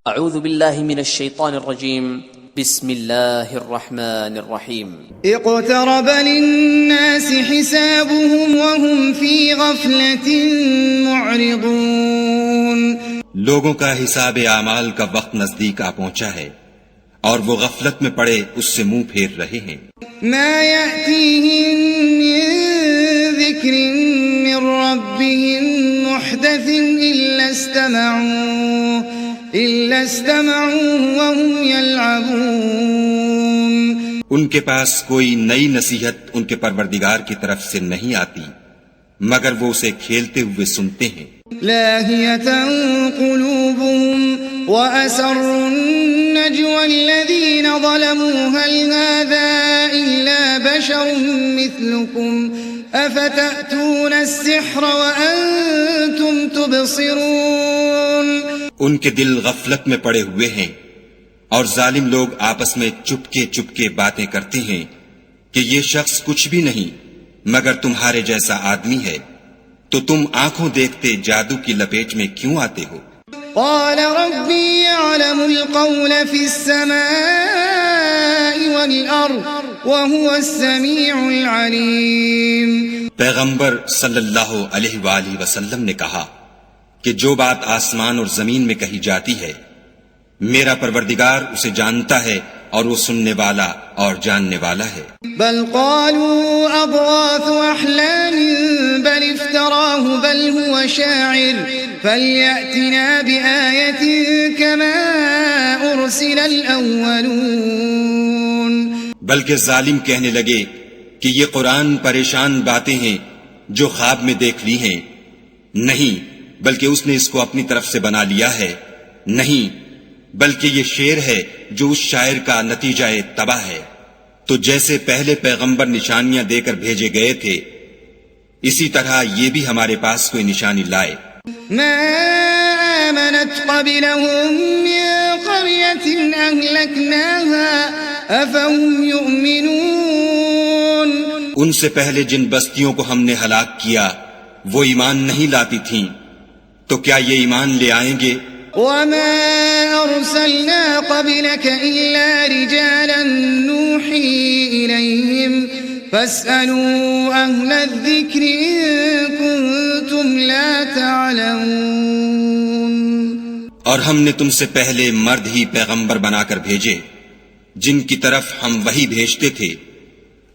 اعوذ باللہ من الشیطان الرجیم بسم اللہ الرحمن الرحیم اقترب للناس حسابهم وهم في غفلة معرضون لوگوں کا حساب اعمال کا وقت نزدیک آ پہنچا ہے اور وہ غفلت میں پڑے اس سے منہ پھیر رہے ہیں. ما يأتيهم من ذكر من ربهم محدث إلا استمعوه وهم يلعبون. ان کے پاس کوئی نئی نصیحت ان کے پروردگار کی طرف سے نہیں آتی مگر وہ اسے کھیلتے ہوئے سنتے ہیں. لاهية قلوبهم وأسروا النجوى الذين ظلموا هل هذا إلا بشر مثلكم أفتأتون السحر وأنتم تبصرون. ان کے دل غفلت میں پڑے ہوئے ہیں اور ظالم لوگ آپس میں چپکے باتیں کرتے ہیں کہ یہ شخص کچھ بھی نہیں مگر تمہارے جیسا آدمی ہے، تو تم آنکھوں دیکھتے جادو کی لپیٹ میں کیوں آتے ہو؟ قال ربي يعلم القول في السماء والأرض وهو السميع العليم. پیغمبر صلی اللہ علیہ وآلہ وسلم نے کہا کہ جو بات آسمان اور زمین میں کہی جاتی ہے میرا پروردگار اسے جانتا ہے اور وہ سننے والا اور جاننے والا ہے. بل قالوا اضغاث احلام بل افتراه بل هو شاعر فليأتنا بآية كما ارسل الاولون. بلکہ ظالم کہنے لگے کہ یہ قرآن پریشان باتیں ہیں جو خواب میں دیکھ لی ہیں. نہیں بلکہ اس نے اس کو اپنی طرف سے بنا لیا ہے. نہیں بلکہ یہ شعر ہے جو اس شاعر کا نتیجہ تباہ ہے. تو جیسے پہلے پیغمبر نشانیاں دے کر بھیجے گئے تھے اسی طرح یہ بھی ہمارے پاس کوئی نشانی لائے. ما آمنت قبلهم من قرية أهلكناها أفهم يؤمنون. ان سے پہلے جن بستیوں کو ہم نے ہلاک کیا وہ ایمان نہیں لاتی تھیں تو کیا یہ ایمان لے آئیں گے؟ وما أرسلنا قبلك إلا رجالا نوحي إليهم فاسألوا أهل الذكر إن كنتم لا تعلمون. اور ہم نے تم سے پہلے مرد ہی پیغمبر بنا کر بھیجے جن کی طرف ہم وحی بھیجتے تھے،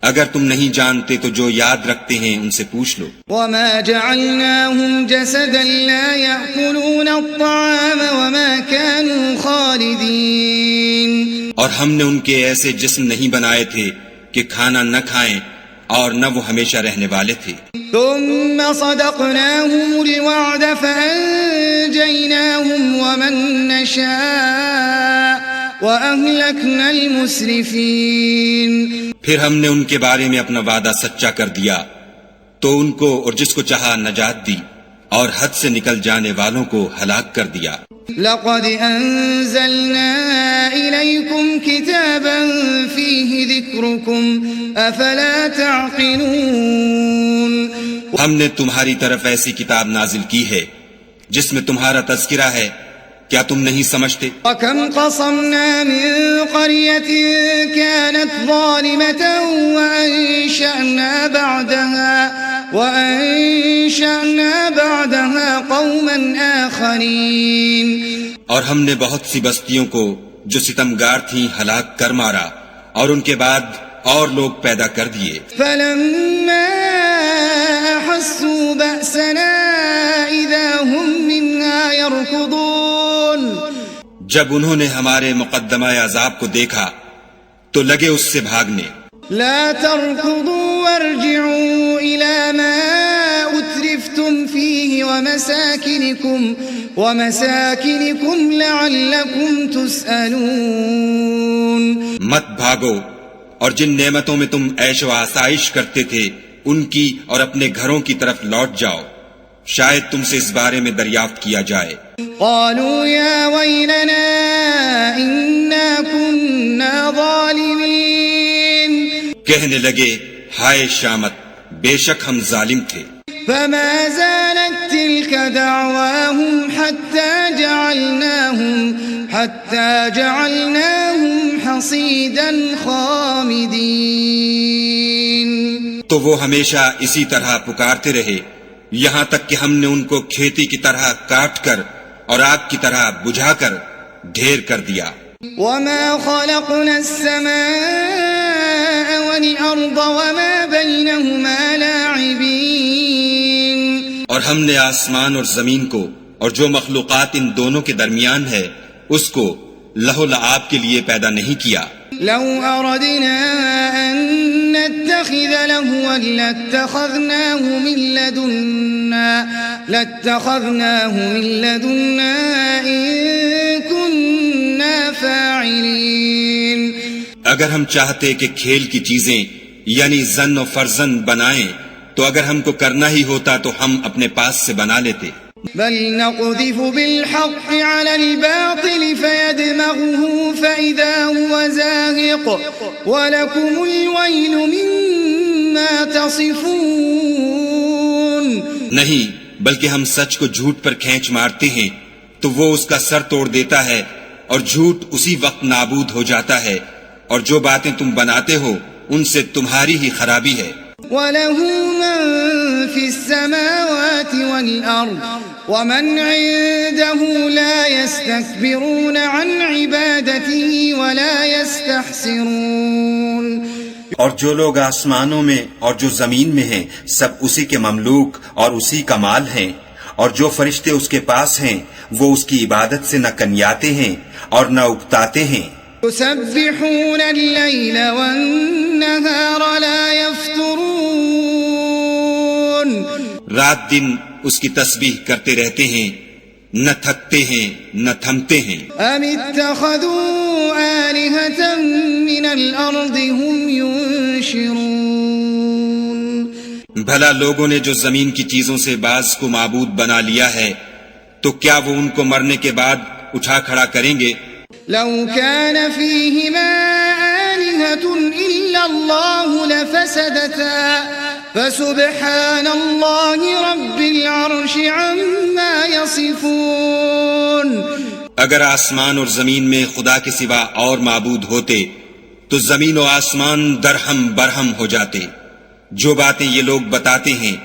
اگر تم نہیں جانتے تو جو یاد رکھتے ہیں ان سے پوچھ لو. وما جعلناهم جسدا لا يأكلون الطعام وما كانوا خالدين. اور ہم نے ان کے ایسے جسم نہیں بنائے تھے کہ کھانا نہ کھائیں اور نہ وہ ہمیشہ رہنے والے تھے. ثم صدقناهم الوعد فأنجيناهم ومن نشاء وأهلكنا المسرفين. پھر ہم نے ان کے بارے میں اپنا وعدہ سچا کر دیا تو ان کو اور جس کو چاہا نجات دی اور حد سے نکل جانے والوں کو ہلاک کر دیا. لقد انزلنا الیکم کتابا فیہ ذکرکم افلا تعقلون. ہم نے تمہاری طرف ایسی کتاب نازل کی ہے جس میں تمہارا تذکرہ ہے، کیا تم نہیں سمجھتے؟ وَكَمْ قَصَمْنَا مِن قَرْيَةٍ كَانَتْ ظَالِمَةً وَأَنشَأْنَا بَعْدَهَا قَوْمًا آخَرِينَ. اور ہم نے بہت سی بستیوں کو جو ستمگار تھیں ہلاک کر مارا اور ان کے بعد اور لوگ پیدا کر دیے. فَلَمَّا أَحَسُّوا بَأْسَنَا إِذَا هُمْ مِنْهَا يَرْكُضُونَ. جب انہوں نے ہمارے مقدمہ عذاب کو دیکھا تو لگے اس سے بھاگنے. لا تركضوا وارجعوا إلى ما أترفتم فيه ومساكنكم لعلكم تسألون. مت بھاگو اور جن نعمتوں میں تم عیش و آسائش کرتے تھے ان کی اور اپنے گھروں کی طرف لوٹ جاؤ، شاید تم سے اس بارے میں دریافت کیا جائے. قالوا يا ويلنا إنا كنا ظالمين. کہنے لگے ہائے شامت، بے شک ہم ظالم تھے. فما زالت تلك دعواهم حتى حتى جعلناهم حصيدا خامدين. تو وہ ہمیشہ اسی طرح پکارتے رہے یہاں تک کہ ہم نے ان کو کھیتی کی طرح کاٹ کر اور آگ کی طرح بجھا کر ڈھیر کر دیا. وما خلقنا السماء والأرض وما بينهما لاعبين. اور ہم نے آسمان اور زمین کو اور جو مخلوقات ان دونوں کے درمیان ہے اس کو لہو لعاب کے لیے پیدا نہیں کیا. لو أردنا أن نتخذ لهوا لاتخذناه من لدنا إن كنا فاعلين. اگر ہم چاہتے کہ کھیل کی چیزیں یعنی زن و فرزن بنائیں تو اگر ہم کو کرنا ہی ہوتا تو ہم اپنے پاس سے بنا لیتے. بل نقذف بالحق على الباطل فيدمغه فإذا هو زاهق ولكم الويل مما تصفون. نہیں بلکہ ہم سچ کو جھوٹ پر کھینچ مارتے ہیں تو وہ اس کا سر توڑ دیتا ہے اور جھوٹ اسی وقت نابود ہو جاتا ہے اور جو باتیں تم بناتے ہو ان سے تمہاری ہی خرابی ہے. وَلَهُ مَن فِي السَّمَاوَاتِ وَالْأَرْضِ وَمَنْ عِندَهُ لَا يَسْتَكْبِرُونَ عَنْ عِبَادَتِهِ وَلَا يَسْتَحْسِرُونَ. اور جو لوگ آسمانوں میں اور جو زمین میں ہیں سب اسی کے مملوک اور اسی کا مال ہیں اور جو فرشتے اس کے پاس ہیں وہ اس کی عبادت سے نہ کنیاتے ہیں اور نہ اکتاتے ہیں. يسبحون الليل والنهار لا يفترون. رات دن اس کی تسبیح کرتے رہتے ہیں نہ تھکتے ہیں نہ تھمتے ہیں. ام اتخذوا آلهة من الارض هم ينشرون. بھلا لوگوں نے جو زمین کی چیزوں سے بعض کو معبود بنا لیا ہے تو کیا وہ ان کو مرنے کے بعد اٹھا کھڑا کریں گے؟ لو كان فيهما آلهة إلا الله لفسدتا فسبحان الله رب العرش عما يصفون. اگر آسمان اور زمین میں خدا کے سوا اور معبود ہوتے تو زمین و آسمان درہم برہم ہو جاتے. جو باتیں یہ لوگ بتاتے ہیں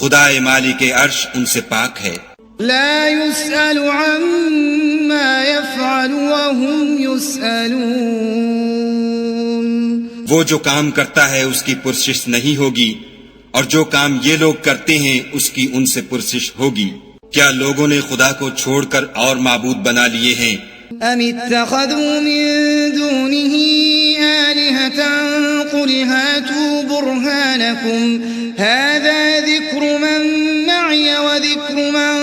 خدا مالک عرش ان سے پاک ہے. لا يسأل عما يفعل وهم يسألون. وہ جو کام کرتا ہے اس کی پرسش نہیں ہوگی اور جو کام یہ لوگ کرتے ہیں اس کی ان سے پرسش ہوگی. کیا لوگوں نے خدا کو چھوڑ کر اور معبود بنا لیے ہیں؟ ام اتخذوا من دونه آلهة قل هاتوا برهانكم هذا ذكر من معي وذكر من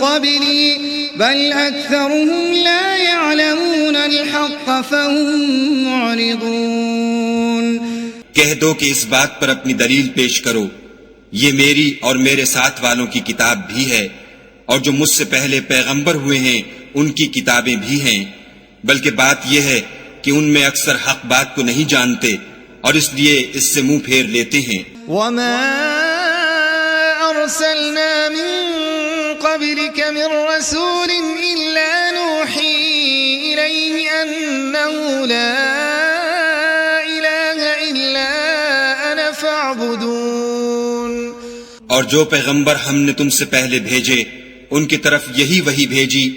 قبلي بل أكثرهم لا يعلمون الحق فهم معرضون. کہہ دو کہ اس بات پر اپنی دلیل پیش کرو یہ میری اور میرے ساتھ والوں کی کتاب بھی ہے اور جو مجھ سے پہلے پیغمبر ہوئے ہیں ان کی کتابیں بھی ہیں بلکہ بات یہ ہے کہ ان میں اکثر حق بات کو نہیں جانتے اور اس لیے اس سے منہ پھیر لیتے ہیں. وما أرسلنا من قبلك من رسول إلا نوحي إليه أنه لا إله إلا أنا فاعبدون. اور جو پیغمبر ہم نے تم سے پہلے بھیجے ان کی طرف یہی وحی بھیجی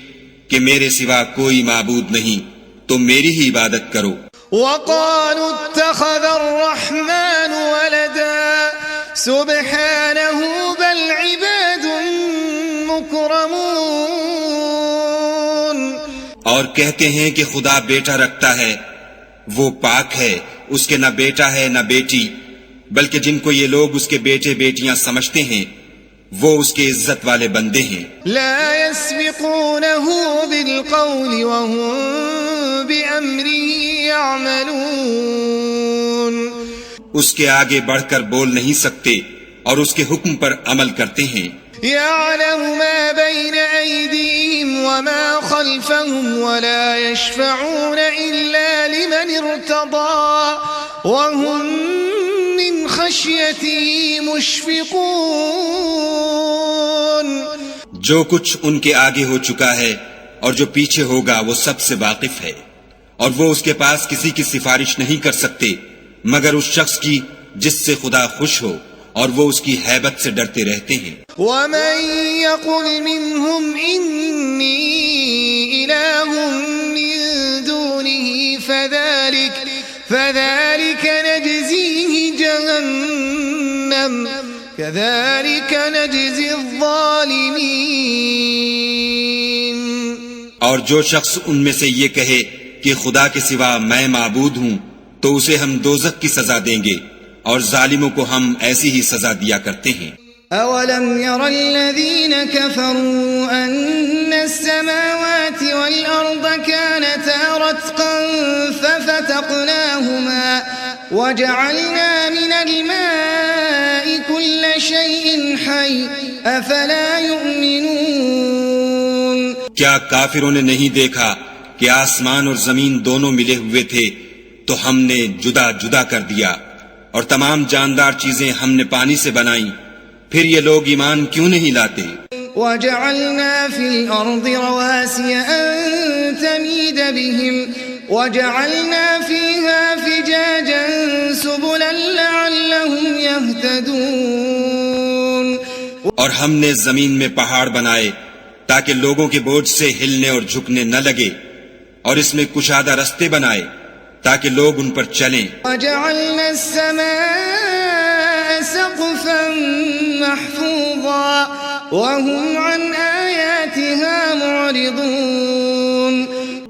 کہ میرے سوا کوئی معبود نہیں تو میری ہی عبادت کرو. وقالوا اتخذ الرحمن ولدا سبحانه بل عباد مكرمون. اور کہتے ہیں کہ خدا بیٹا رکھتا ہے وہ پاک ہے اس کے نہ بیٹا ہے نہ بیٹی بلکہ جن کو یہ لوگ اس کے بیٹے بیٹیاں سمجھتے ہیں وہ اس کے عزت والے بندے ہیں. لا يسبقونه بالقول وهم بأمره يعملون. اس کے آگے بڑھ کر بول نہیں سکتے اور اس کے حکم پر عمل کرتے ہیں. يعلم ما بين أيديهم وما خلفهم ولا يشفعون إلا لمن ارتضى وهم من خشيته مشفقون. جو کچھ ان کے آگے ہو چکا ہے اور جو پیچھے ہوگا وہ سب سے واقف ہے، اور وہ اس کے پاس کسی کی سفارش نہیں کر سکتے مگر اس شخص کی جس سے خدا خوش ہو، اور وہ اس کی ہیبت سے ڈرتے رہتے ہیں۔ وَمَن يَقُلْ مِنْهُمْ إِنِّي إِلَٰهٌ مِّن دُونِهِ فَذَلِكَ نَجْزِيهِ جَهَنَّمَ كَذَلِكَ نَجْزِي الظَّالِمِينَ۔ اور جو شخص ان میں سے یہ کہے کہ خدا کے سوا میں معبود ہوں تو اسے ہم دوزخ کی سزا دیں گے، اور ظالموں کو ہم ایسی ہی سزا دیا کرتے ہیں۔ أَوَلَمْ يَرَ الَّذِينَ كَفَرُوا أَنَّ السَّمَاوَاتِ وَالْأَرْضَ كَانَتَا رَتْقًا فَفَتَقْنَاهُمَا وَجَعَلْنَا مِنَ الْمَاءِ كُلَّ شَيْءٍ حَيٍّ أَفَلَا يُؤْمِنُونَ۔ کیا کافروں نے نہیں دیکھا کہ آسمان اور زمین دونوں ملے ہوئے تھے تو ہم نے جدا جدا کر دیا، اور تمام جاندار چیزیں ہم نے پانی سے بنائیں، پھر یہ لوگ ایمان کیوں نہیں لاتے؟ وَجَعَلْنَا فِي الْأَرْضِ رَوَاسِيَ أَن تَمِيدَ بِهِمْ وَجَعَلْنَا فِيهَا فِجَاجًا سُبُلًا لَعَلَّهُمْ يَهْتَدُونَ۔ اور ہم نے زمین میں پہاڑ بنائے تاکہ لوگوں کے بوجھ سے ہلنے اور جھکنے نہ لگے، اور اس میں کشادہ رستے بنائے تاکہ لوگ ان پر چلیں۔ وَجَعَلْنَا السَّمَاءَ سَقْفًا مَحْفُوظًا وَهُمْ عَنْ آيَاتِهَا مُعْرِضُونَ۔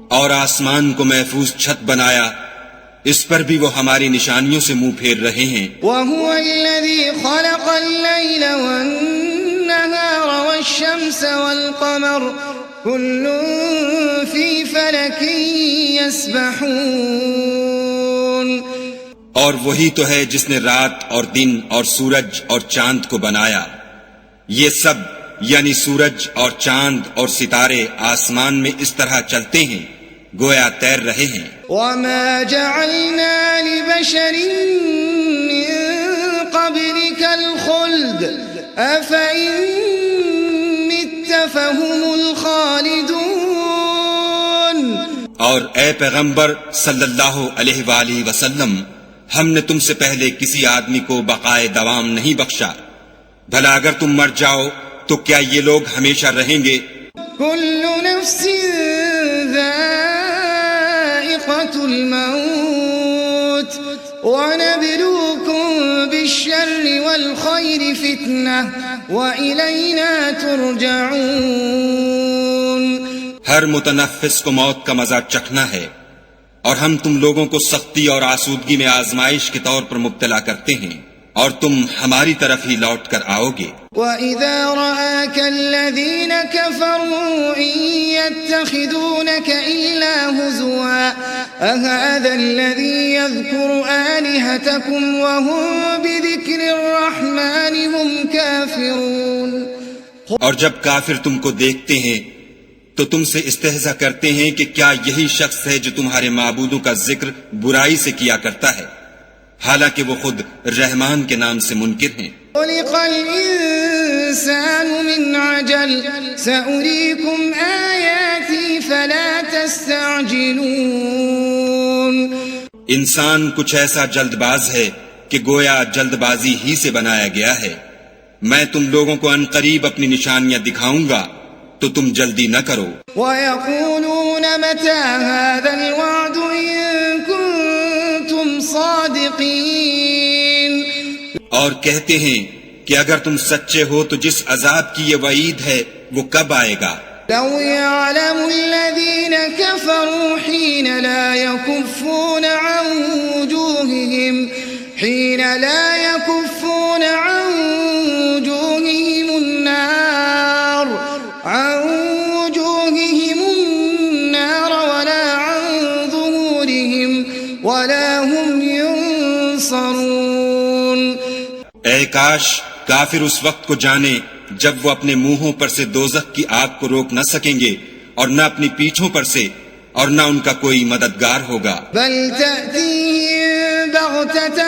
اور آسمان کو محفوظ چھت بنایا، اس پر بھی وہ ہماری نشانیوں سے منہ پھیر رہے ہیں۔ وَهُوَ الَّذِي خَلَقَ اللَّيْلَ وَالنَّهَارَ وَالشَّمْسَ وَالْقَمَرَ كُلٌّ فِي فَلَكٍ يَسْبَحُونَ۔ اور وہی تو ہے جس نے رات اور دن اور سورج اور چاند کو بنایا، یہ سب یعنی سورج اور چاند اور ستارے آسمان میں اس طرح چلتے ہیں گویا تیر رہے ہیں۔ وَمَا جَعَلْنَا لِبَشَرٍ مِّن قَبْلِكَ الْخُلْدَ أَفَإِن مِّتَّ فَهُمُ الْخَالِدُونَ۔ اور اے پیغمبر صلی اللہ علیہ وآلہ وسلم، ہم نے تم سے پہلے کسی آدمی کو بقائے دوام نہیں بخشا، بھلا اگر تم مر جاؤ تو کیا یہ لوگ ہمیشہ رہیں گے؟ كُلُّ نَفْسٍ ذَائِقَةُ الْمَوْتِ وَنَبْلُوكُم بِالشَّرِّ وَالْخَيْرِ فِتْنَةً وَإِلَيْنَا تُرْجَعُونَ۔ ہر متنفس کو موت کا مزہ چکھنا ہے، اور ہم تم لوگوں کو سختی اور آسودگی میں آزمائش کے طور پر مبتلا کرتے ہیں، اور تم ہماری طرف ہی لوٹ کر آؤ گے۔ وَإِذَا رَآكَ الَّذِينَ كَفَرُوا إِن يَتَّخِذُونَكَ إِلَّا هُزُوًا أَهَذَا الَّذِي يَذْكُرُ آلِهَتَكُمْ وَهُمْ بِذِكْرِ الرَّحْمَنِ هُمْ كَافِرُونَ۔ اور جب کافر تم کو دیکھتے ہیں تو تم سے استہزا کرتے ہیں کہ کیا یہی شخص ہے جو تمہارے معبودوں کا ذکر برائی سے کیا کرتا ہے، حالانکہ وہ خود رحمان کے نام سے منکر ہیں۔ خلق الإنسان من عجل سأريكم آياتي فلا تستعجلون۔ انسان کچھ ایسا جلد باز ہے کہ گویا جلد بازی ہی سے بنایا گیا ہے، میں تم لوگوں کو ان قریب اپنی نشانیاں دکھاؤں گا تو تم جلدی نہ کرو۔ وَيَقُولُونَ مَتَى هَذَا الْوَعْدُ إِن كُنتُمْ صَادِقِينَ۔ اور کہتے ہیں کہ اگر تم سچے ہو تو جس عذاب کی یہ وعید ہے وہ کب آئے گا؟ لَوْ يَعْلَمُ الَّذِينَ كَفَرُوا حِينَ لَا يَكُفُّونَ عَن وُجُوهِهِمْ النَّارَ وَلَا عَن ظُهُورِهِمْ وَلَا هُمْ يُنصَرُونَ۔ اے کاش کافر اس وقت کو جانے جب وہ اپنے منہوں پر سے دوزخ کی آگ کو روک نہ سکیں گے، اور نہ اپنی پیٹھوں پر سے، اور نہ ان کا کوئی مددگار ہوگا۔ بل تأتيهم بغتة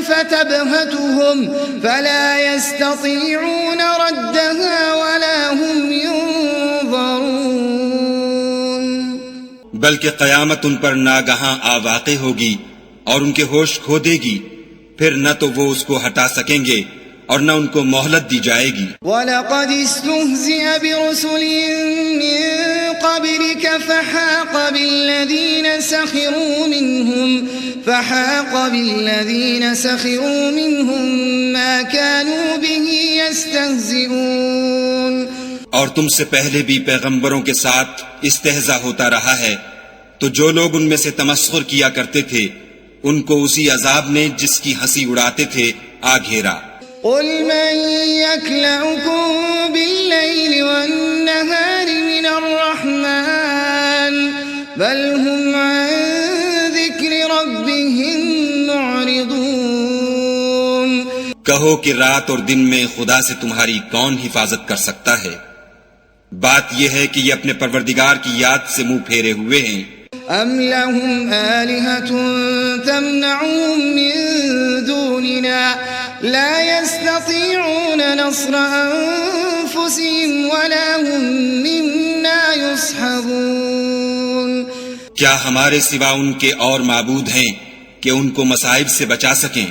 فتبهتهم فلا يستطيعون ردها ولا هم ينظرون۔ بلکہ قیامت ان پر ناگہاں آ واقع ہوگی اور ان کے ہوش کھو دے گی، پھر نہ تو وہ اس کو ہٹا سکیں گے اور نہ ان کو مہلت دی جائے گی۔ وَلَقَدِ اسْتُهْزِئَ بِرُسُلٍ مِّن قَبْلِكَ فَحَاقَ بِالَّذِينَ سَخِرُوا مِنْهُمْ مَا كَانُوا بِهِ يَسْتَهْزِئُونَ۔ اور تم سے پہلے بھی پیغمبروں کے ساتھ استہزاء ہوتا رہا ہے، تو جو لوگ ان میں سے تمسخر کیا کرتے تھے ان کو اسی عذاب نے جس کی ہنسی اڑاتے تھے آ گھیرا۔ قُلْ مَن يَكْلَؤُكُم بِاللَّيْلِ وَالنَّهَارِ مِنَ الرَّحْمَنِ بَلْ هُمْ عَن ذِكْرِ رَبِّهِم مُّعْرِضُونَ۔ کہو کہ رات اور دن میں خدا سے تمہاری کون حفاظت کر سکتا ہے؟ بات یہ ہے کہ یہ اپنے پروردگار کی یاد سے منہ پھیرے ہوئے ہیں۔ أَمْ لَهُمْ آلِهَةٌ تَمْنَعُهُم مِّن دُونِنَا لَا يَسْتَطِيعُونَ نَصْرَ أَنفُسِهِمْ وَلَا هُم مِّنَّا يُصْحَبُونَ۔ کیا ہمارے سوا ان کے اور معبود ہیں کہ ان کو مصائب سے بچا سکیں؟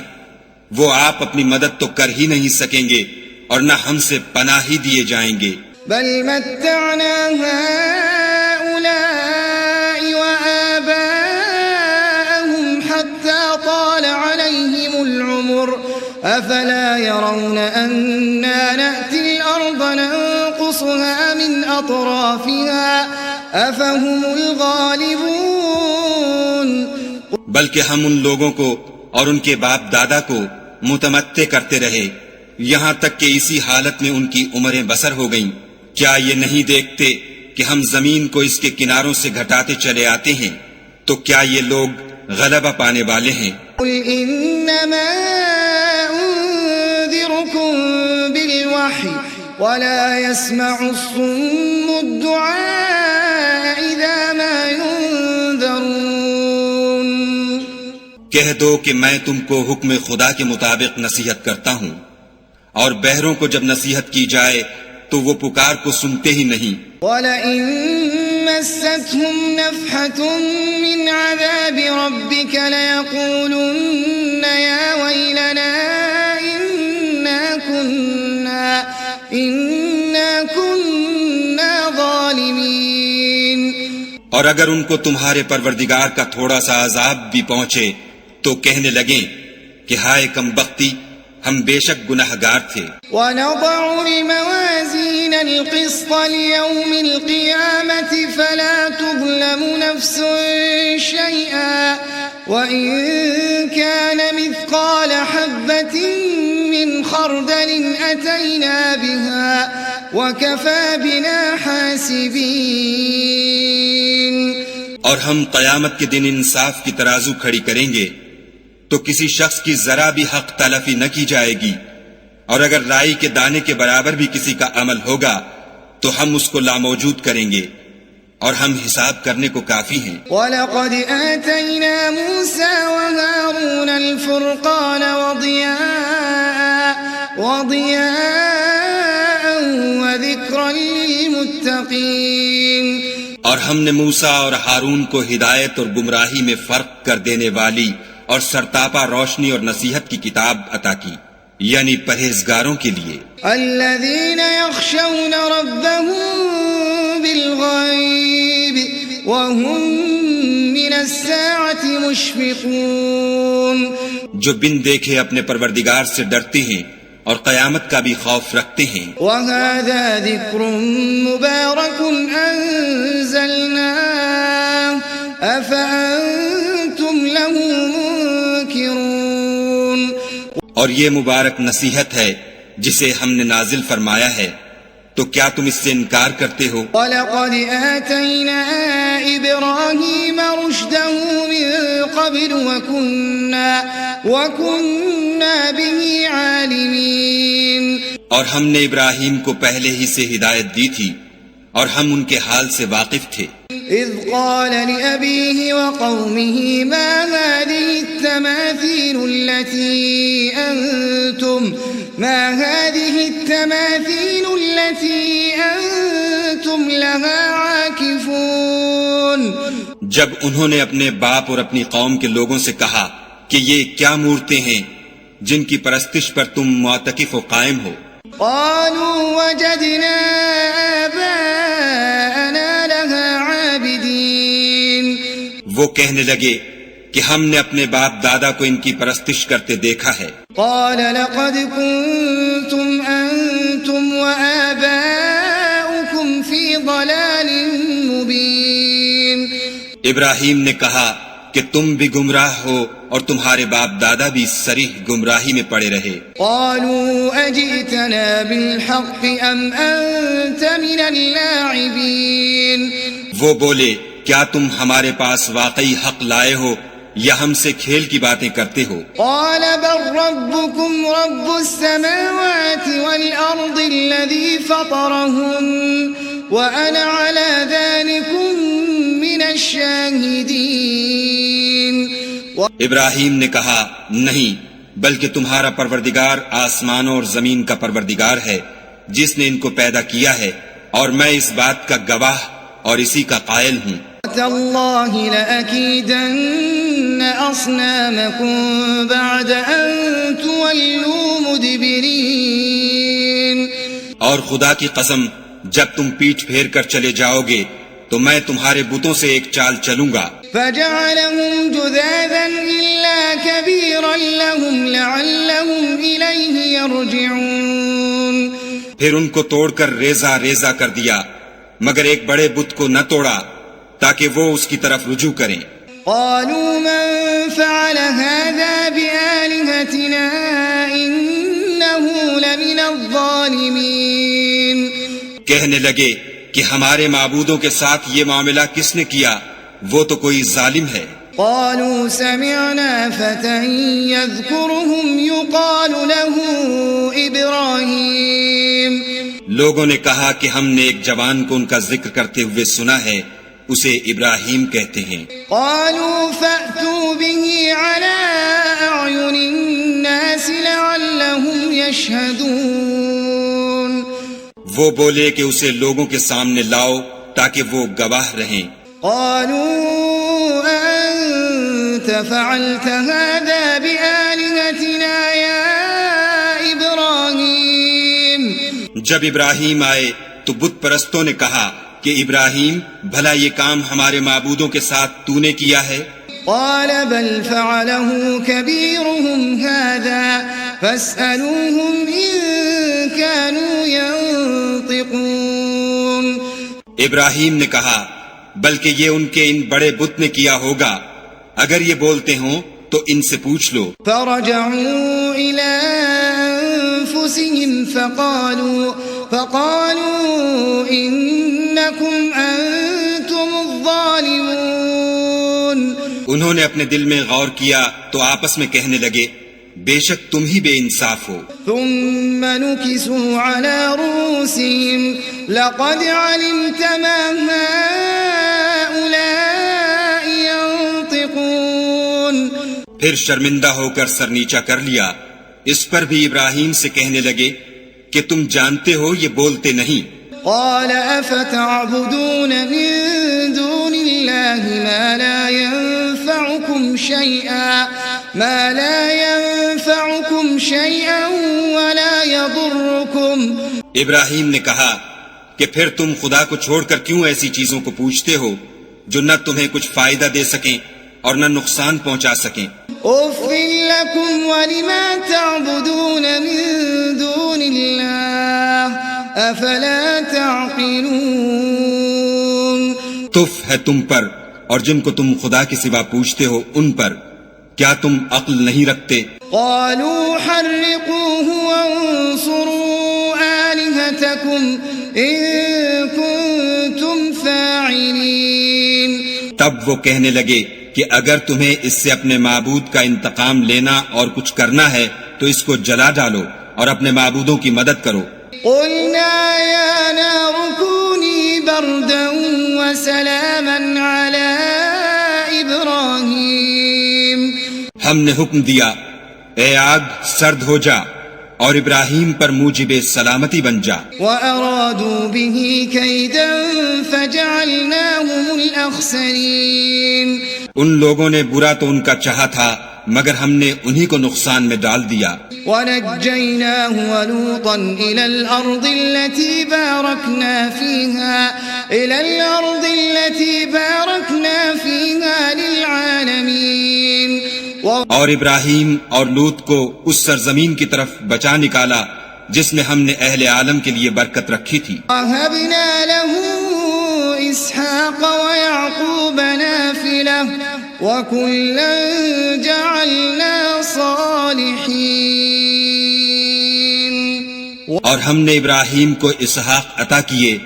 وہ آپ اپنی مدد تو کر ہی نہیں سکیں گے اور نہ ہم سے پناہ ہی دیے جائیں گے۔ بل متعنا هؤلاء وآباءهم حتى طال عليهم العمر أفلا يرون أنا نأتي الأرض ننقصها من أطرافها أفهم الغالبون۔ بلکہ ہم ان لوگوں کو اور ان کے باپ دادا کو متمتع کرتے رہے یہاں تک کہ اسی حالت میں ان کی عمریں بسر ہو گئیں۔ کیا یہ نہیں دیکھتے کہ ہم زمین کو اس کے کناروں سے گھٹاتے چلے آتے ہیں؟ تو کیا یہ لوگ غلبہ پانے والے ہیں؟ قل انما انذركم بالوحي ولا يسمع الصم الدعاء اذا ما ينذرون۔ کہہ دو کہ میں تم کو حکم خدا کے مطابق نصیحت کرتا ہوں، اور بہروں کو جب نصیحت کی جائے تو وہ پکار کو سنتے ہی نہیں۔ وَلَئِن مَسَّتْهُمْ نَفْحَةٌ مِّنْ عَذَابِ رَبِّكَ لَيَقُولُنَّ يَا وَيْلَنَا إِنَّا كُنَّا ظَالِمِينَ۔ اور اگر ان کو تمہارے پروردگار کا تھوڑا سا عذاب بھی پہنچے تو کہنے لگیں کہ ہائے کم بختی، ہم بے شک گناہگار تھے۔ وَنَضَعُ الْمَوَازِينَ الْقِسْطَ لِيَوْمِ الْقِيَامَةِ فَلَا تُظْلَمُ نَفْسٌ شَيْئًا وَإِن كَانَ مِثْقَالَ حَبَّةٍ مِّنْ خَرْدَلٍ أَتَيْنَا بِهَا وَكَفَى بِنَا حَاسِبِينَ۔ اور ہم قیامت کے دن انصاف کی ترازو کھڑی کریں گے تو کسی شخص کی ذرا بھی حق تلفی نہ کی جائے گی، اور اگر رائی کے دانے کے برابر بھی کسی کا عمل ہوگا تو ہم اس کو لاموجود کریں گے، اور ہم حساب کرنے کو کافی ہیں۔ وَلَقَدْ آتَيْنَا مُوسَى وَهَارُونَ الْفُرْقَانَ وَضِيَاءً وَذِكْرًا لِلْمُتَّقِينَ۔ اور ہم نے موسیٰ اور ہارون کو ہدایت اور گمراہی میں فرق کر دینے والی اور سرتاپا روشنی اور نصیحت کی کتاب عطا کی، یعنی پرہیزگاروں کے لیے۔ الذین یخشون ربهم بالغیب وهم من الساعة مشفقون۔ جو بن دیکھے اپنے پروردگار سے ڈرتے ہیں اور قیامت کا بھی خوف رکھتے ہیں۔ وَهَذَا ذِكْرٌ مُبَارَكٌ أَنزَلْنَاهُ أَفَأَنتُمْ لَهُ مُنكِرُونَ۔ اور یہ مبارک نصیحت ہے جسے ہم نے نازل فرمایا ہے، تو کیا تم اس سے انکار کرتے ہو؟ وَلَقَدْ آتَيْنَا إِبْرَاهِيمَ رُشْدَهُ مِن قَبْلُ وَكُنَّا بِهِ عَالِمِينَ۔ اور ہم نے ابراہیم کو پہلے ہی سے ہدایت دی تھی اور ہم ان کے حال سے واقف تھے۔ إِذْ قَالَ لِأَبِيهِ وَقَوْمِهِ مَا هَذِهِ التَّمَاثِيلُ التي أنتم لها عاكفون۔ جب انہوں نے اپنے باپ اور اپنی قوم کے لوگوں سے کہا کہ یہ کیا مورتیں ہیں جن کی پرستش پر تم معتکف و قائم ہو؟ قالوا وجدنا آباءنا لها عابدين وہ کہنے لگے کہ ہم نے اپنے باپ دادا کو ان کی پرستش کرتے دیکھا ہے۔ قال لقد كنتم أنتم وآباؤكم في ضلال مبين ابراہیم نے کہا کہ تم بھی گمراہ ہو اور تمہارے باپ دادا بھی صریح گمراہی میں پڑے رہے۔ قالوا أجئتنا بالحق أم أنت من اللاعبين وہ بولے کیا تم ہمارے پاس واقعی حق لائے ہو یا ہم سے کھیل کی باتیں کرتے ہو؟ قال بل ربكم رب السماوات والأرض الذي فطرهن وأنا على ذلكم من الشاهدين ابراہیم نے کہا نہیں، بلکہ تمہارا پروردگار آسمانوں اور زمین کا پروردگار ہے جس نے ان کو پیدا کیا ہے، اور میں اس بات کا گواہ اور اسی کا قائل ہوں۔ تالله لأكيدن أصنامكم بعد أن تولوا مدبرين اور خدا کی قسم جب تم پیٹھ پھیر کر چلے جاؤ گے تو میں تمہارے بتوں سے ایک چال چلوں گا۔ فجعلهم جذاذا إلا كبيرا لهم لعلهم إليه يرجعون پھر ان کو توڑ کر ریزہ ریزہ کر دیا، مگر ایک بڑے بت کو نہ توڑا تاکہ وہ اس کی طرف رجوع کریں۔ قالوا من فعل هذا بآلهتنا إنه لمن الظالمين کہنے لگے کہ ہمارے معبودوں کے ساتھ یہ معاملہ کس نے کیا، وہ تو کوئی ظالم ہے۔ قالوا سمعنا فتى يذكرهم يقال له إبراهيم لوگوں نے کہا کہ ہم نے ایک جوان کو ان کا ذکر کرتے ہوئے سنا ہے، اسے ابراہیم کہتے ہیں۔ قالوا فأتوا به على أعين الناس لعلهم يشهدون وہ بولے کہ اسے لوگوں کے سامنے لاؤ تاکہ وہ گواہ رہیں۔ قالوا أأنت فعلت هذا بآلهتنا يا إبراهيم جب ابراہیم آئے تو بت پرستوں نے کہا کہ ابراہیم بھلا یہ کام ہمارے معبودوں کے ساتھ تو نے کیا ہے؟ قال بل فعله كبيرهم هذا فاسألوهم إن كانوا ينطقون ابراہیم نے کہا بلکہ یہ ان کے ان بڑے بت نے کیا ہوگا، اگر یہ بولتے ہوں تو ان سے پوچھ لو۔ فرجعوا إلى أنفسهم فقالوا إنكم أنتم الظالمون انہوں نے اپنے دل میں غور کیا تو آپس میں کہنے لگے بے شک تم ہی بے انصاف ہو۔ ثم نكسوا على رؤوسهم لقد علمت ما هؤلاء ينطقون پھر شرمندہ ہو کر سر نیچا کر لیا، اس پر بھی ابراہیم سے کہنے لگے کہ تم جانتے ہو یہ بولتے نہیں۔ قال أفتعبدون من دون الله ما لا ينفعكم شيئا ولا يضركم ابراہیم نے کہا کہ پھر تم خدا کو چھوڑ کر کیوں ایسی چیزوں کو پوچھتے ہو جو نہ تمہیں کچھ فائدہ دے سکیں اور نہ نقصان پہنچا سکیں۔ أف لكم ولما تعبدون من دون الله أفلا تعقلون تف ہے تم پر اور جن کو تم خدا کے سوا پوچھتے ہو ان پر، کیا تم عقل نہیں رکھتے؟ قالوا حرقوه وانصروا آلهتكم إن كنتم فاعلين تب وہ کہنے لگے کہ اگر تمہیں اس سے اپنے معبود کا انتقام لینا اور کچھ کرنا ہے تو اس کو جلا ڈالو اور اپنے معبودوں کی مدد کرو۔ قلنا يا نار كوني بردا وسلاما على إبراهيم ہم نے حکم دیا اے آگ سرد ہو جا اور ابراہیم پر موجب سلامتی بن جا. وأرادوا به كيدا فجعلناهم الأخسرين. ان لوگوں نے برا تو ان کا چاہا تھا مگر ہم نے انہی کو نقصان میں ڈال دیا. ونجيناه ولوطا إلى الأرض التي باركنا فيها للعالمين. اور ابراہیم اور لوط کو اس سرزمین کی طرف بچا نکالا جس میں ہم نے اہل عالم کے لیے برکت رکھی تھی. وَهَبْنَا لَهُ إِسْحَاقَ وَيَعْقُوبَ نَافِلَةً وَكُلًّا جَعَلْنَا صَالِحِينَ. اور ہم نے ابراہیم کو اسحاق عطا کیے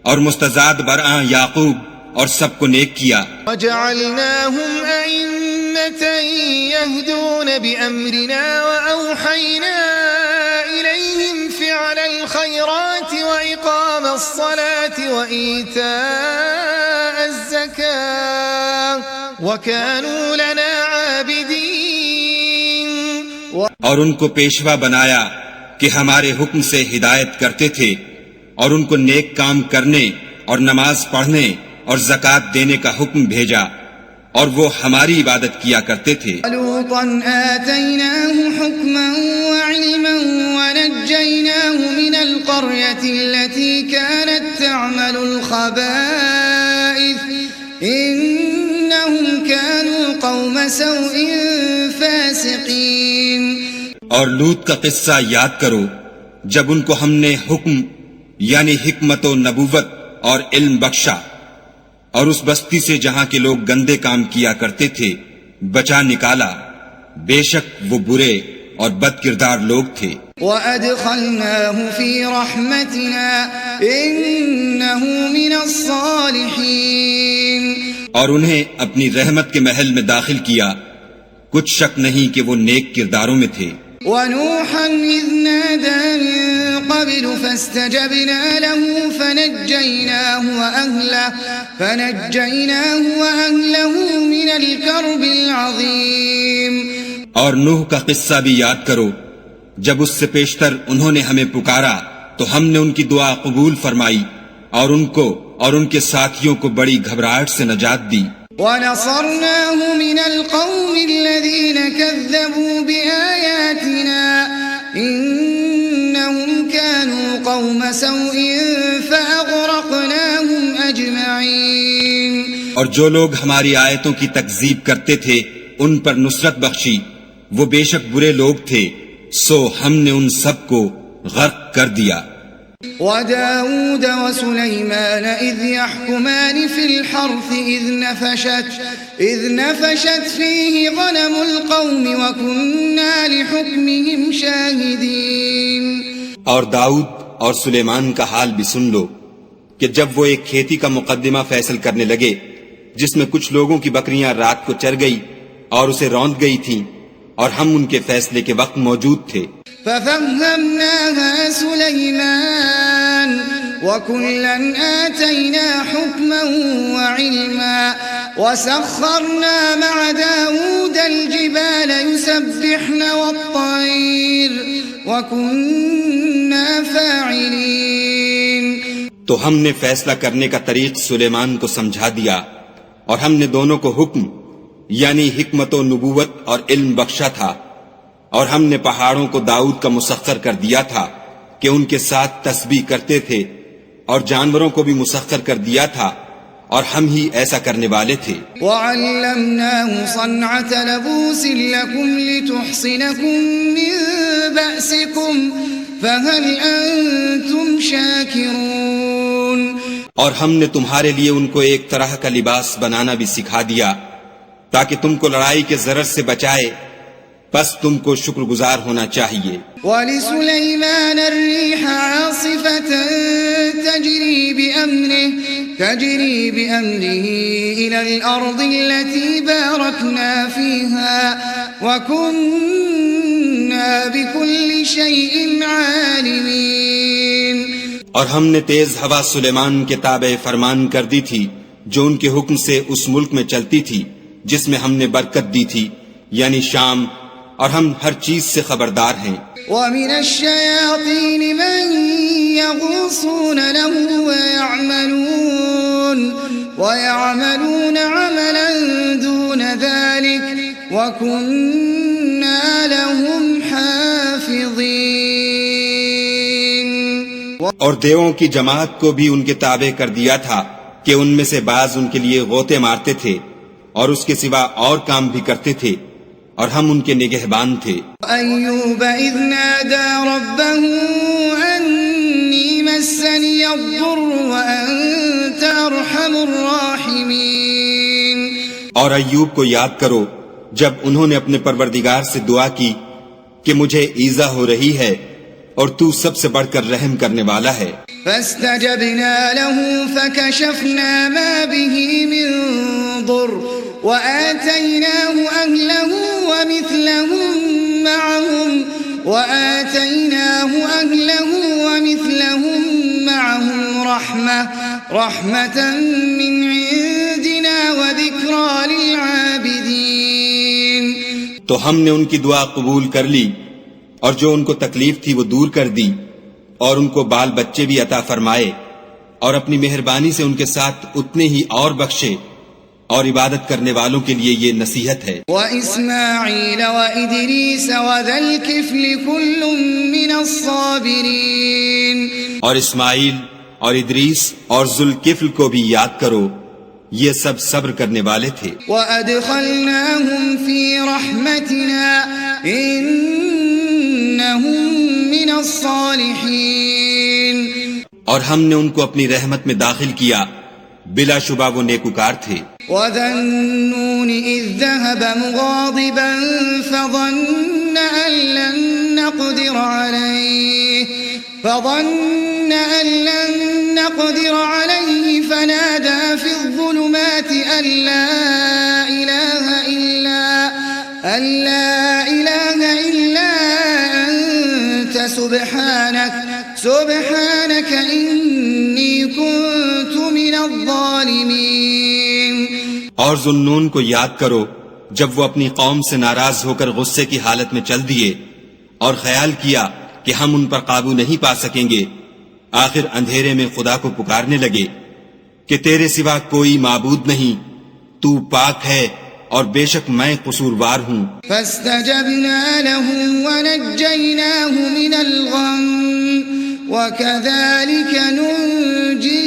اور مستزاد برآں یعقوب اور سب کو نیک کیا. وَجَعَلْنَاهُمْ أَئِمَّةً يَهْدُونَ بِأَمْرِنَا وَأَوْحَيْنَا إِلَيْهِمْ فِعْلَ الْخَيْرَاتِ وَإِقَامَ الصَّلَاةِ وَإِيتَاءَ الزَّكَاةِ وَكَانُوا لَنَا عَابِدِينَ. اور ان کو پیشوا بنایا کہ ہمارے حکم سے ہدایت کرتے تھے اور ان کو نیک کام کرنے اور نماز پڑھنے اور زکوٰۃ دینے کا حکم بھیجا اور وہ ہماری عبادت کیا کرتے تھے. وَلُوطًا آتَيْنَاهُ حُكْمًا وَعِلْمًا وَنَجَّيْنَاهُ مِنَ الْقَرْيَةِ الَّتِي كَانَتْ تَعْمَلُ الْخَبَائِثَ إِنَّهُمْ كَانُوا قَوْمَ سَوْءٍ فَاسِقِينَ. اور لوط کا قصہ یاد کرو جب ان کو ہم نے حکم یعنی حکمت و نبوت اور علم بخشا اور اس بستی سے جہاں کے لوگ گندے کام کیا کرتے تھے بچا نکالا، بے شک وہ برے اور بد کردار لوگ تھے. وَأَدْخَلْنَاهُ فِي رَحْمَتِنَا إِنَّهُ مِنَ الصَّالِحِينَ. اور انہیں اپنی رحمت کے محل میں داخل کیا، کچھ شک نہیں کہ وہ نیک کرداروں میں تھے. وَنُوحًا إِذْ نَادَى مِن قَبْلُ فَاسْتَجَبْنَا لَهُ فَنَجَّيْنَاهُ وَأَهْلَهُ مِنَ الْكَرْبِ الْعَظِيمِ. اور نوح کا قصہ بھی یاد کرو جب اس سے پیشتر انہوں نے ہمیں پکارا تو ہم نے ان کی دعا قبول فرمائی اور ان کو اور ان کے ساتھیوں کو بڑی گھبراہٹ سے نجات دی. وَنَصَرْنَاهُ مِنَ الْقَوْمِ الَّذِينَ كَذَّبُوا بِآيَاتِنَا إِنَّهُمْ كَانُوا قَوْمَ سَوْءٍ فَأَغْرَقْنَاهُمْ أَجْمَعِينَ. اور جو لوگ ہماری آیتوں کی تکذیب کرتے تھے ان پر نصرت بخشی، وہ بے شک برے لوگ تھے، سو ہم نے ان سب کو غرق کر دیا. وَدَاوُودَ وَسُلَيْمَانَ إِذْ يَحْكُمَانِ فِي الْحَرْثِ إِذْ نَفَشَتْ فِيهِ غَنَمُ الْقَوْمِ وَكُنَّا لِحُكْمِهِمْ شَاهِدِينَ. اور داؤد اور سلیمان کا حال بھی سن لو کہ جب وہ ایک کھیتی کا مقدمہ فیصل کرنے لگے جس میں کچھ لوگوں کی بکریاں رات کو چر گئی اور اسے روند گئی تھیں اور ہم ان کے فیصلے کے وقت موجود تھے. فَفَهَّمْنَاهَا سُلَيْمَانَ وَكُلًّا آتَيْنَا حُكْمًا وَعِلْمًا وَسَخَّرْنَا مَعَ دَاوُودَ الْجِبَالَ يُسَبِّحْنَ وَالطَّيْرَ وَكُنَّا فَاعِلِينَ. تو ہم نے فیصلہ کرنے کا طریق سلیمان کو سمجھا دیا اور ہم نے دونوں کو حکم یعنی حکمت و نبوت اور علم بخشا تھا اور ہم نے پہاڑوں کو داؤد کا مسخر کر دیا تھا کہ ان کے ساتھ تسبیح کرتے تھے اور جانوروں کو بھی مسخر کر دیا تھا اور ہم ہی ایسا کرنے والے تھے. وَعَلَّمْنَاهُ صَنْعَةَ لَبُوسٍ لَكُمْ لِتُحْصِنَكُمْ مِنْ بَأْسِكُمْ فَهَلْ أَنْتُمْ شَاكِرُونَ. اور ہم نے تمہارے لیے ان کو ایک طرح کا لباس بنانا بھی سکھا دیا تاکہ تم کو لڑائی کے ضرر سے بچائے، بس تم کو شکر گزار ہونا چاہیے. وَلِسُلَيْمَانَ الرِّيحَ عَاصِفَةً تَجْرِي بِأَمْرِهِ إِلَى الْأَرْضِ الَّتِي بَارَكْنَا فِيهَا وَكُنَّا بِكُلِّ شَيْءٍ عَالِمِينَ. اور ہم نے تیز ہوا سلیمان کے تابع فرمان کر دی تھی جو ان کے حکم سے اس ملک میں چلتی تھی جس میں ہم نے برکت دی تھی یعنی شام، اور ہم ہر چیز سے خبردار ہیں. ومن الشياطين من يغوصون له ويعملون عملا دون ذلك وكنا لهم حافظين. اور دیووں کی جماعت کو بھی ان کے تابع کر دیا تھا کہ ان میں سے بعض ان کے لیے غوطے مارتے تھے اور اس کے سوا اور کام بھی کرتے تھے اور ہم ان کے نگہبان تھے. ایوب اذ نادى ربه انی مسنی الضر وانت ارحم الراحمین. اور ایوب کو یاد کرو جب انہوں نے اپنے پروردگار سے دعا کی کہ مجھے ایذا ہو رہی ہے اور تو سب سے بڑھ کر رحم کرنے والا ہے. فاستجبنا له فكشفنا ما به من ضر وآتيناه أهله ومثلهم معهم رحمة من عندنا وذكرى للعابدين. تو ہم نے ان کی دعا قبول کر لی اور جو ان کو تکلیف تھی وہ دور کر دی اور ان کو بال بچے بھی عطا فرمائے اور اپنی مہربانی سے ان کے ساتھ اتنے ہی اور بخشے اور عبادت کرنے والوں کے لیے یہ نصیحت ہے. وَإِسْمَاعِيلَ وَإِدْرِيسَ وَذَا الْكِفْلِ كُلٌّ مِّنَ الصَّابِرِينَ. اور اسماعیل اور ادریس اور ذوالکفل کو بھی یاد کرو، یہ سب صبر کرنے والے تھے. وَأَدْخَلْنَاهُمْ فِي رَحْمَتِنَا إِنَّهُمْ مِنَ الصَّالِحِينَ. اور ہم نے ان کو اپنی رحمت میں داخل کیا، بلا شبہ وہ نیکوکار تھے. وَذَا النُّونِ إِذ ذَهَبَ مُغَاضِبًا فَظَنَّ أَن لَّن نَّقْدِرَ عَلَيْهِ فَنَادَى فِي الظُّلُمَاتِ أَن لَّا إِلَٰهَ إِلَّا أَنتَ سُبْحَانَكَ إِنِّي كُنتُ مِنَ الظَّالِمِينَ. اور ذوالنون کو یاد کرو جب وہ اپنی قوم سے ناراض ہو کر غصے کی حالت میں چل دیے اور خیال کیا کہ ہم ان پر قابو نہیں پا سکیں گے، آخر اندھیرے میں خدا کو پکارنے لگے کہ تیرے سوا کوئی معبود نہیں، تو پاک ہے اور بے شک میں قصوروار ہوں. فاستجبنا له ونجيناه من الغم وكذلك ننجي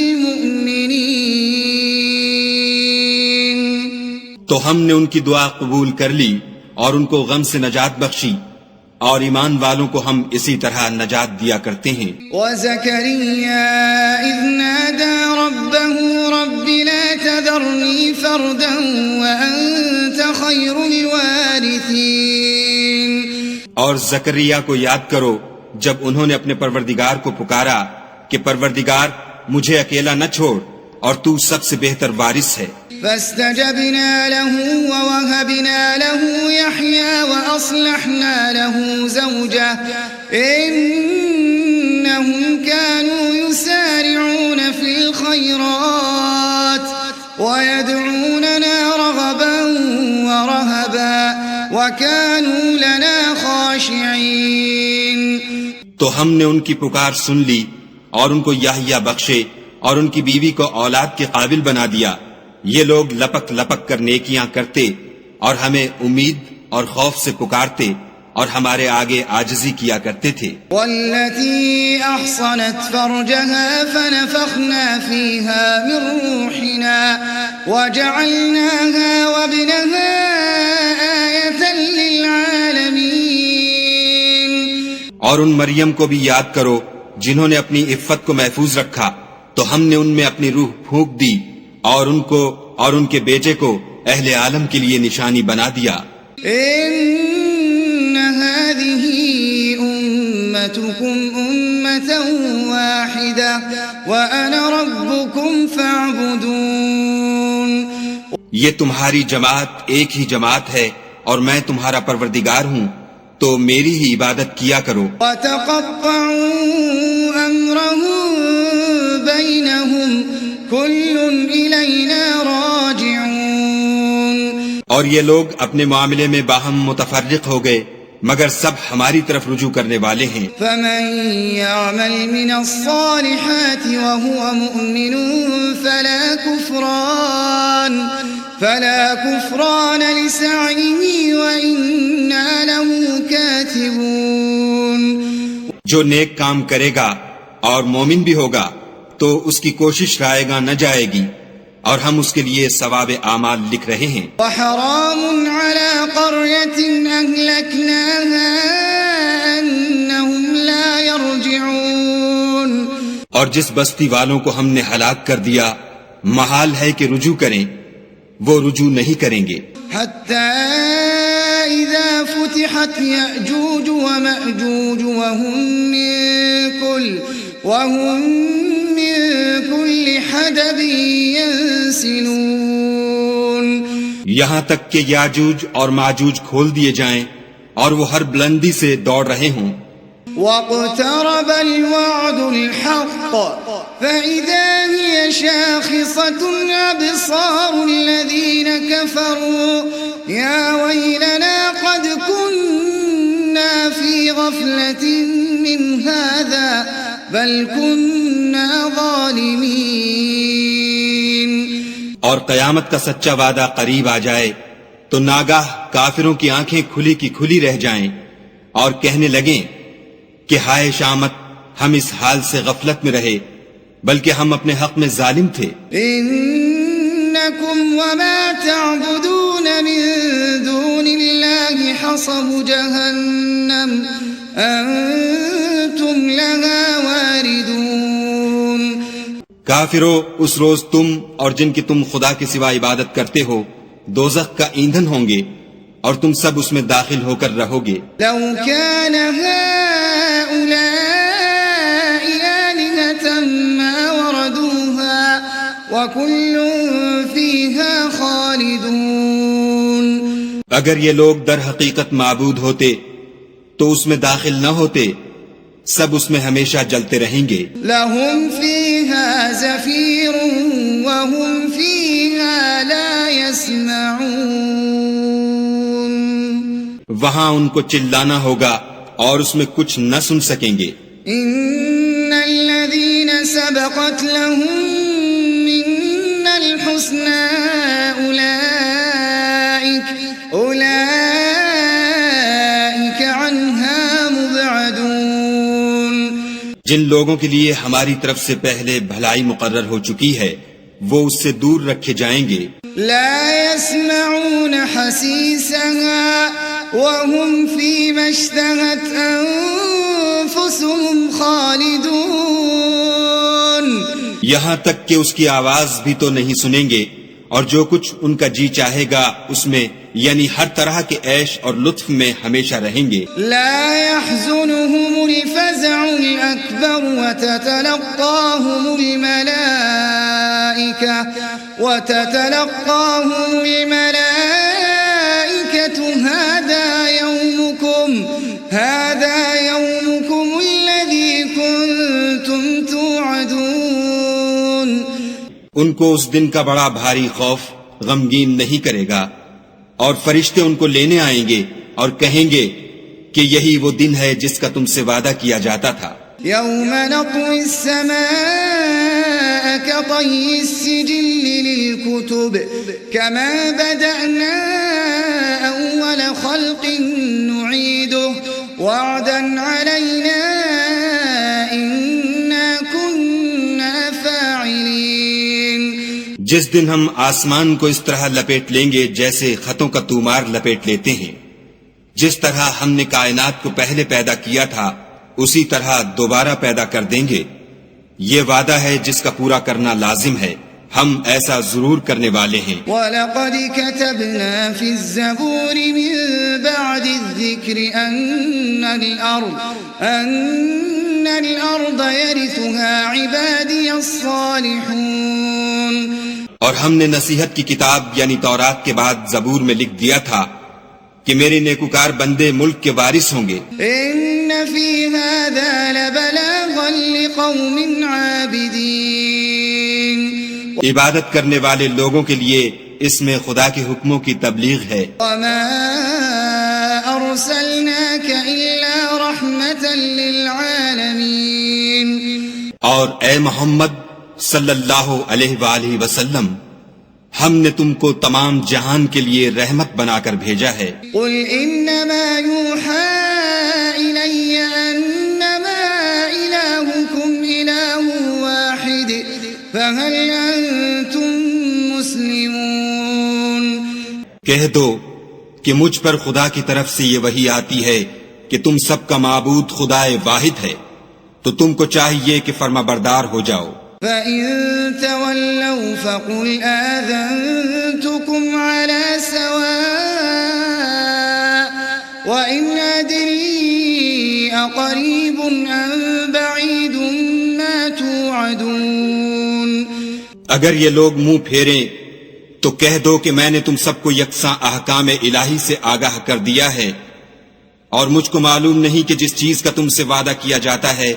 المؤمنين. تو ہم نے ان کی دعا قبول کر لی اور ان کو غم سے نجات بخشی اور ایمان والوں کو ہم اسی طرح نجات دیا کرتے ہیں. وزكريا إذ نادى ربه رب لا تذرني فردا وأنت خير الوارثين. اور زکریا کو یاد کرو جب انہوں نے اپنے پروردگار کو پکارا کہ پروردگار مجھے اکیلا نہ چھوڑ اور تو سب سے بہتر وارث ہے. فاستجبنا له ووهبنا له يحيى وأصلحنا له زوجه إنهم كانوا يسارعون في الخيرات ويدعوننا رغبا ورهبا وكانوا لنا خاشعين. تو ہم نے ان کی پکار سن لی اور ان کو یحییٰ بخشے اور ان کی بیوی کو اولاد کے قابل بنا دیا. یہ لوگ لپک لپک کر نیکیاں کرتے اور ہمیں امید اور خوف سے پکارتے اور ہمارے آگے عاجزی کیا کرتے تھے. والتي أحصنت فرجها فنفخنا فيها من روحنا وجعلناها وابنها آية للعالمين. اور ان مریم کو بھی یاد کرو جنہوں نے اپنی عفت کو محفوظ رکھا تو ہم نے ان میں اپنی روح پھونک دی اور ان کو اور ان کے بیٹے کو اہل عالم کے لیے نشانی بنا دیا. ان هذه امتكم امة واحدة وانا ربكم فاعبدون. یہ تمہاری جماعت ایک ہی جماعت ہے اور میں تمہارا پروردگار ہوں تو میری ہی عبادت کیا کرو. وتقطعوا امرهم بينهم كل إلينا راجعون. اور یہ لوگ اپنے معاملے میں باہم متفرق ہو گئے مگر سب ہماری طرف رجوع کرنے والے ہیں. فمن يعمل من الصالحات وهو مؤمن فلا كفران لسعيه وإنا له كاتبون. جو نیک کام کرے گا اور مومن بھی ہوگا تو اس کی کوشش رائے گا نہ جائے گی، اور ہم اس کے لیے ثواب اعمال لکھ رہے ہیں. وحرام على قرية أهلكناها أنهم لا يرجعون. اور جس بستی والوں کو ہم نے ہلاک کر دیا محال ہے کہ رجوع کریں، وہ رجوع نہیں کریں گے. حتى إذا فتحت يأجوج ومأجوج وهم من كل حدب ينسلون. یہاں تک کہ یاجوج اور ماجوج کھول دیے جائیں اور وہ ہر بلندی سے دوڑ رہے ہوں. واقترب الوعد الحق فإذا هي شاخصة أبصار الذين كفروا يا ويلنا قد كنا في غفلة من هذا بل كنا ظالمين. اور قیامت کا سچا وعدہ قریب آ جائے تو ناگاہ کافروں کی آنکھیں کھلی کی کھلی رہ جائیں اور کہنے لگیں کہ ہائے شامت، ہم اس حال سے غفلت میں رہے بلکہ ہم اپنے حق میں ظالم تھے. انکم وما تعبدون من دون اللہ حصب جہنم انتم لها واردون. کافرو، اس روز تم اور جن کی تم خدا کے سوا عبادت کرتے ہو دوزخ کا ایندھن ہوں گے اور تم سب اس میں داخل ہو کر رہو گے. لو كان هؤلاء آلهة ما وردوها وكل فيها خالدون. اگر یہ لوگ در حقیقت معبود ہوتے تو اس میں داخل نہ ہوتے، سب اس میں ہمیشہ جلتے رہیں گے. لهم فيها زفير وهم فيها لا يسمعون. وہاں ان کو چلانا ہوگا اور اس میں کچھ نہ سن سکیں گے. ان الذين سبقت لهم منا الحسنى اولئك عنها مبعدون. جن لوگوں کے لیے ہماری طرف سے پہلے بھلائی مقرر ہو چکی ہے وہ اس سے دور رکھے جائیں گے. لا يسمعون حسيسها وهم فيما اشتهت أنفسهم خالدون. یہاں تک کہ اس کی آواز بھی تو نہیں سنیں گے اور جو کچھ ان کا جی چاہے گا اس میں یعنی ہر طرح کے عیش اور لطف میں ہمیشہ رہیں گے. لا يحزنهم الفزع الأكبر وتتلقاهم الملائكة هذا يومكم الذي كنتم توعدون. ان کو اس دن کا بڑا بھاری خوف غمگین نہیں کرے گا، اور فرشتے ان کو لینے آئیں گے اور کہیں گے کہ یہی وہ دن ہے جس کا تم سے وعدہ کیا جاتا تھا. يوم نطوي السماء كطي السجل للكتب كما بدأنا أول خلق نعيده وعدا علينا إنا كنا فاعلين. جس دن ہم آسمان کو اس طرح لپیٹ لیں گے جیسے خطوں کا تومار لپیٹ لیتے ہیں. جس طرح ہم نے کائنات کو پہلے پیدا کیا تھا اسی طرح دوبارہ پیدا کر دیں گے. یہ وعدہ ہے جس کا پورا کرنا لازم ہے، ہم ایسا ضرور کرنے والے ہیں. وَلَقَدْ كَتَبْنَا فِي الزَّبُورِ مِن بَعْدِ الذِّكْرِ أَنَّ الْأَرْضَ يَرِثُهَا عِبَادِيَ الصَّالِحُونَ. اور ہم نے نصیحت کی کتاب یعنی تورات کے بعد زبور میں لکھ دیا تھا کہ میرے نیکوکار بندے ملک کے وارث ہوں گے. ان فی هذا لبلاغا لقوم عابدین. عبادت کرنے والے لوگوں کے لیے اس میں خدا کے حکموں کی تبلیغ ہے. وما أرسلناك إلا رحمة للعالمين. اور اے محمد صلی اللہ علیہ وآلہ وسلم، ہم نے تم کو تمام جہان کے لیے رحمت بنا کر بھیجا ہے. قل انما يوحى الي انما الهكم اله واحد فهل انتم مسلمون. کہہ دو کہ مجھ پر خدا کی طرف سے یہ وحی آتی ہے کہ تم سب کا معبود خدا واحد ہے، تو تم کو چاہیے کہ فرما بردار ہو جاؤ. فَإِن تَوَلَّوْا فَقُلْ آذَنْتُكُمْ عَلَى سَوَاءٍ وَإِنْ أَدْرِي أَقَرِيبٌ أَمْ بَعِيدٌ مَا تُوعَدُونَ. اگر یہ لوگ منہ پھیریں تو کہہ دو کہ میں نے تم سب کو یکساں احکام الہی سے آگاہ کر دیا ہے، اور مجھ کو معلوم نہیں کہ جس چیز کا تم سے وعدہ کیا جاتا ہے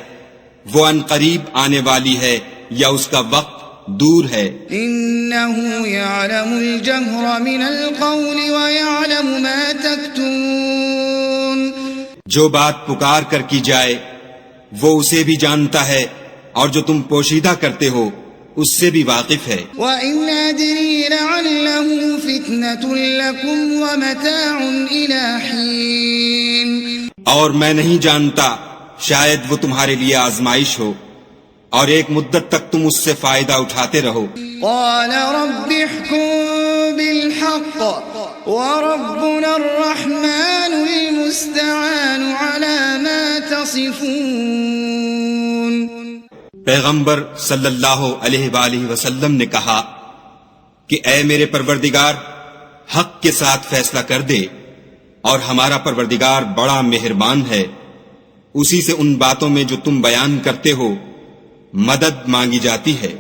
وہ ان قریب آنے والی ہے یا اس کا وقت دور ہے. إِنَّهُ يَعْلَمُ الْجَهْرَ مِنَ الْقَوْلِ وَيَعْلَمُ مَا تَكْتُمُونَ. جو بات پکار کر کی جائے وہ اسے بھی جانتا ہے، اور جو تم پوشیدہ کرتے ہو اس سے بھی واقف ہے. وَإِنْ أَدْرِي لَعَلَّهُ فِتْنَةٌ لَكُمْ وَمَتَاعٌ إِلَى حِينٍ. اور میں نہیں جانتا، شاید وہ تمہارے لیے آزمائش ہو اور ایک مدت تک تم اس سے فائدہ اٹھاتے رہو. قال رب احكم بالحق وربنا الرحمن المستعان على ما تصفون. پیغمبر صلی اللہ علیہ وآلہ وسلم نے کہا کہ اے میرے پروردگار، حق کے ساتھ فیصلہ کر دے، اور ہمارا پروردگار بڑا مہربان ہے، اسی سے ان باتوں میں جو تم بیان کرتے ہو مدد مانگی جاتی ہے.